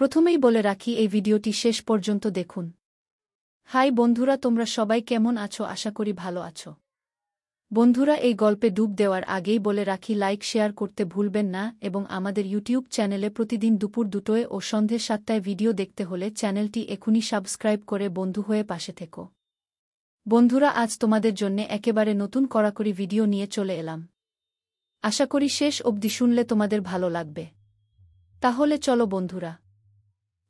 প্রথমেই বলে রাখি এই ভিডিওটি শেষ পর্যন্ত দেখুন। হাই বন্ধুরা, তোমরা সবাই কেমন আছো? আশা করি ভালো আছো। বন্ধুরা, এই গল্পে ডুব দেওয়ার আগেই বলে রাখি লাইক শেয়ার করতে ভুলবেন না এবং আমাদের ইউটিউব চ্যানেলে প্রতিদিন দুপুর 2টায় ও সন্ধে 7টায় ভিডিও দেখতে হলে চ্যানেলটি এখনই সাবস্ক্রাইব করে বন্ধু হয়ে পাশে থেকো। বন্ধুরা, আজ তোমাদের জন্যে একেবারে নতুন কড়াকড়ি ভিডিও নিয়ে চলে এলাম। আশা করি শেষ অবধি শুনলে তোমাদের ভালো লাগবে। তাহলে চলো বন্ধুরা।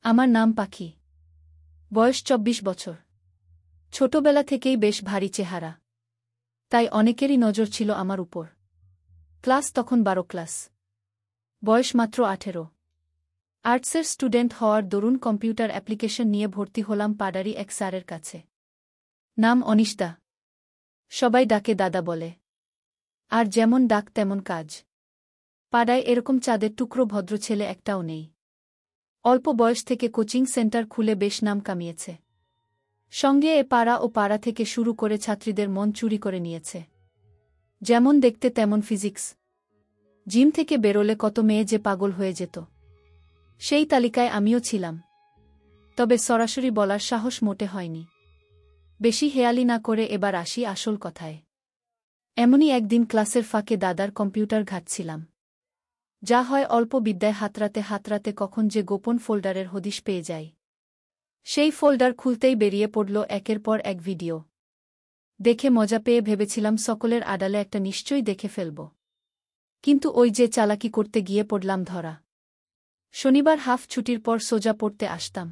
আমার নাম পাখি। বয়স 24 বছর। ছোটবেলা থেকেই বেশ ভারী চেহারা, তাই অনেকেরই নজর ছিল আমার উপর। ক্লাস তখন 12 ক্লাস, বয়স মাত্র 18। আর্টসের স্টুডেন্ট হওয়ার দরুন কম্পিউটার অ্যাপ্লিকেশন নিয়ে ভর্তি হলাম পাড়ারই এক স্যারের কাছে। নাম অনিশদা, সবাই ডাকে দাদা বলে। আর যেমন ডাক তেমন কাজ। পাড়ায় এরকম চাঁদের টুকরো ভদ্র ছেলে একটাও নেই। অল্প বয়স থেকে কোচিং সেন্টার খুলে বেশ নাম কামিয়েছে। সঙ্গে এ পাড়া ও পাড়া থেকে শুরু করে ছাত্রীদের মন চুরি করে নিয়েছে। যেমন দেখতে তেমন ফিজিক্স। জিম থেকে বেরোলে কত মেয়ে যে পাগল হয়ে যেত, সেই তালিকায় আমিও ছিলাম। তবে সরাসরি বলার সাহস মোটে হয়নি। বেশি হেয়ালি না করে এবার আসি আসল কথায়। এমনই একদিন ক্লাসের ফাঁকে দাদার কম্পিউটার ঘাঁটছিলাম। যা হয় অল্প বিদ্যায় হাতড়াতে হাতড়াতে কখন যে গোপন ফোল্ডারের হদিশ পেয়ে যাই। সেই ফোল্ডার খুলতেই বেরিয়ে পড়ল একের পর এক ভিডিও। দেখে মজা পেয়ে ভেবেছিলাম সকলের আড়ালে একটা নিশ্চয়ই দেখে ফেলব। কিন্তু ওই যে চালাকি করতে গিয়ে পড়লাম ধরা। শনিবার হাফ ছুটির পর সোজা পড়তে আসতাম।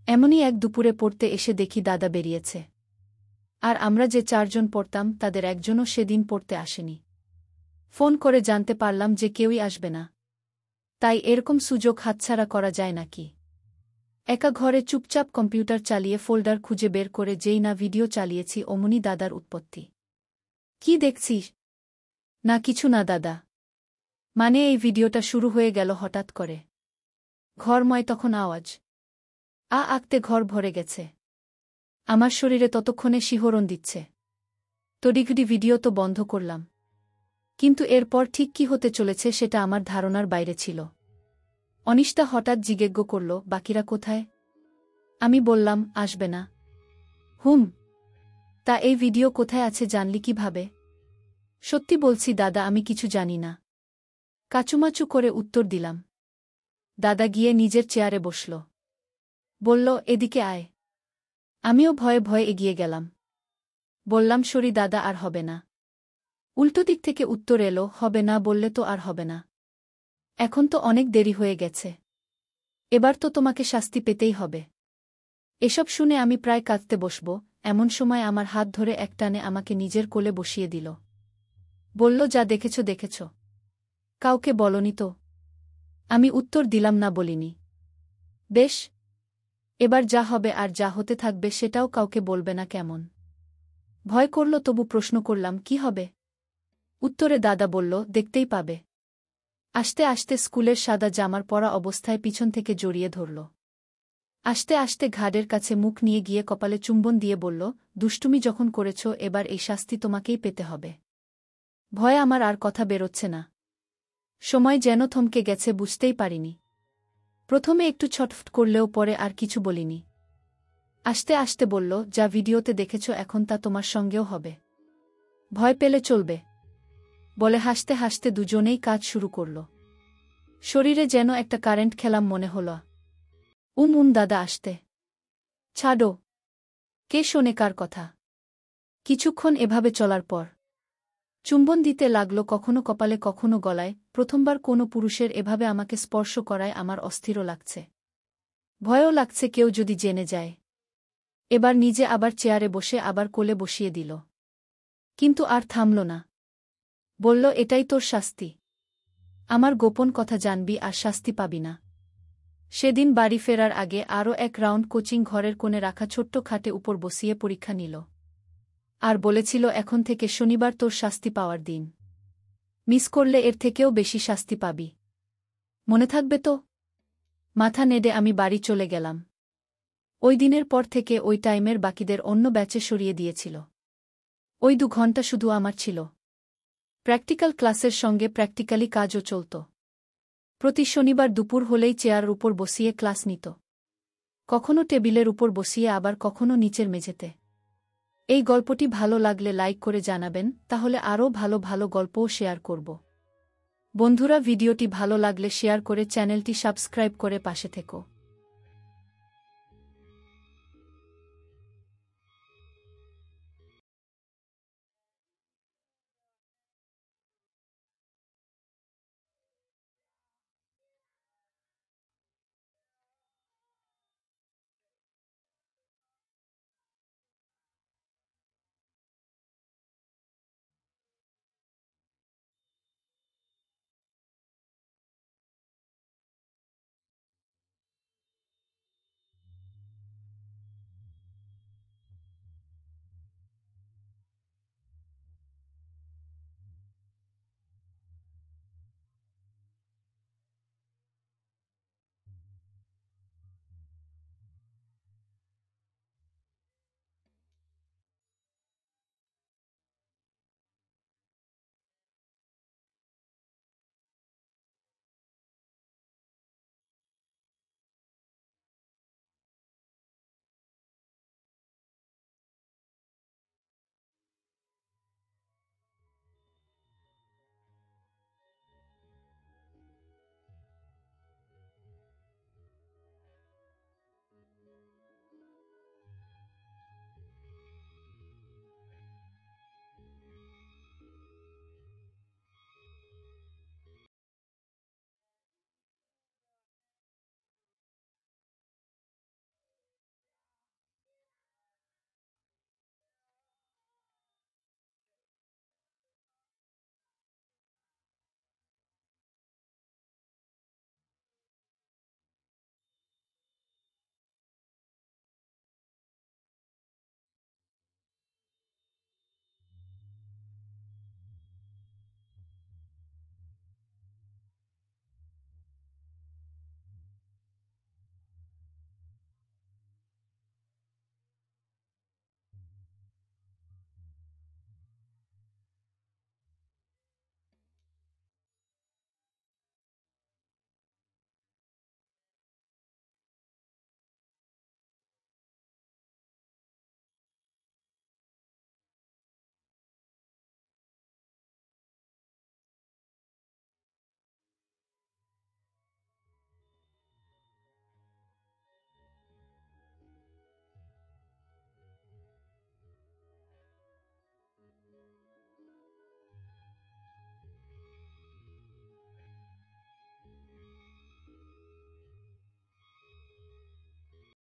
এমনই এক দুপুরে পড়তে এসে দেখি দাদা বেরিয়েছে। আর আমরা যে 4 জন পড়তাম তাদের একজনও সেদিন পড়তে আসেনি। ফোন করে জানতে পারলাম যে কেউই আসবে না। তাই এরকম সুযোগ হাতছাড়া করা যায় নাকি? একা ঘরে চুপচাপ কম্পিউটার চালিয়ে ফোল্ডার খুঁজে বের করে যেই না ভিডিও চালিয়েছি অমনি দাদার উৎপত্তি। কি দেখছিস? না কিছু না দাদা। মানে এই ভিডিওটা শুরু হয়ে গেল হঠাৎ করে। ঘরময় তখন আওয়াজ। আঁকতে ঘর ভরে গেছে। আমার শরীরে ততক্ষণে শিহরণ দিচ্ছে। তড়িঘড়ি ভিডিও তো বন্ধ করলাম। কিন্তু এরপর ঠিক কি হতে চলেছে সেটা আমার ধারণার বাইরে ছিল। অনিশদা হঠাৎ জিজ্ঞেস করল, বাকিরা কোথায়? আমি বললাম, আসবে না। তা এই ভিডিও কোথায় আছে জানলি কিভাবে? সত্যি বলছি দাদা, আমি কিছু জানি না। কাচুমাচু করে উত্তর দিলাম। দাদা গিয়ে নিজের চেয়ারে বসল। বলল, এদিকে আয়। আমিও ভয়ে ভয়ে এগিয়ে গেলাম। বললাম, সরি দাদা, আর হবে না। উল্টো দিক থেকে উত্তর এলো, হবে না বললে তো আর হবে না। এখন তো অনেক দেরি হয়ে গেছে। এবার তো তোমাকে শাস্তি পেতেই হবে। এসব শুনে আমি প্রায় কাঁদতে বসব, এমন সময় আমার হাত ধরে একটানে আমাকে নিজের কোলে বসিয়ে দিল। বলল, যা দেখেছ। কাউকে বলনি তো? আমি উত্তর দিলাম, না বলিনি। বেশ, এবার যা হবে আর যা হতে থাকবে সেটাও কাউকে বলবে না কেমন? ভয় করল তবু প্রশ্ন করলাম, কি হবে? উত্তরে দাদা বলল, দেখতেই পাবে। আস্তে আস্তে স্কুলের সাদা জামার পরা অবস্থায় পিছন থেকে জড়িয়ে ধরল। আস্তে আস্তে ঘাড়ের কাছে মুখ নিয়ে গিয়ে কপালে চুম্বন দিয়ে বলল, দুষ্টুমি যখন করেছ এবার এই শাস্তি তোমাকেই পেতে হবে। ভয়ে আমার আর কথা বেরোচ্ছে না। সময় যেন থমকে গেছে, বুঝতেই পারিনি। প্রথমে একটু ছটফট করলেও পরে আর কিছু বলিনি। আস্তে আস্তে বলল, যা ভিডিওতে দেখেছ এখন তা তোমার সঙ্গেও হবে। ভয় পেলে চলবে। বলে হাসতে হাসতে দুজনেই কাজ শুরু করল। শরীরে যেন একটা কারেন্ট খেলাম মনে হল। দাদা আসতে। ছাড়ো। কে শোনে কার কথা? কিছুক্ষণ এভাবে চলার পর চুম্বন দিতে লাগল, কখনো কপালে কখনো গলায়। প্রথমবার কোনো পুরুষের এভাবে আমাকে স্পর্শ করায় আমার অস্থিরও লাগছে। ভয়ও লাগছে কেউ যদি জেনে যায়। এবার নিজে আবার চেয়ারে বসে আবার কোলে বসিয়ে দিল। কিন্তু আর থামল না। বলল, এটাই তোর শাস্তি। আমার গোপন কথা জানবি আর শাস্তি পাবি না। সেদিন বাড়ি ফেরার আগে আরও এক রাউন্ড কোচিং ঘরের কোণে রাখা ছোট্ট খাটে উপর বসিয়ে পরীক্ষা নিল। আর বলেছিল, এখন থেকে শনিবার তোর শাস্তি পাওয়ার দিন। মিস করলে এর থেকেও বেশি শাস্তি পাবি। মনে থাকবে তো? মাথা নেড়ে আমি বাড়ি চলে গেলাম। ওই দিনের পর থেকে ওই টাইমের বাকিদের অন্য ব্যাচে সরিয়ে দিয়েছিল। ওই 2 ঘন্টা শুধু আমার ছিল। প্র্যাকটিক্যাল ক্লাসের সঙ্গে প্র্যাকটিক্যালি কাজও চলত। প্রতি শনিবার দুপুর হলেই চেয়ারের উপর বসিয়ে ক্লাস নিত। কখনো টেবিলের উপর বসিয়ে আবার কখনো নিচের মেঝেতে। এই গল্পটি ভালো লাগলে লাইক করে জানাবেন, তাহলে আরও ভালো ভালো গল্পও শেয়ার করব। বন্ধুরা, ভিডিওটি ভালো লাগলে শেয়ার করে চ্যানেলটি সাবস্ক্রাইব করে পাশে থেকো।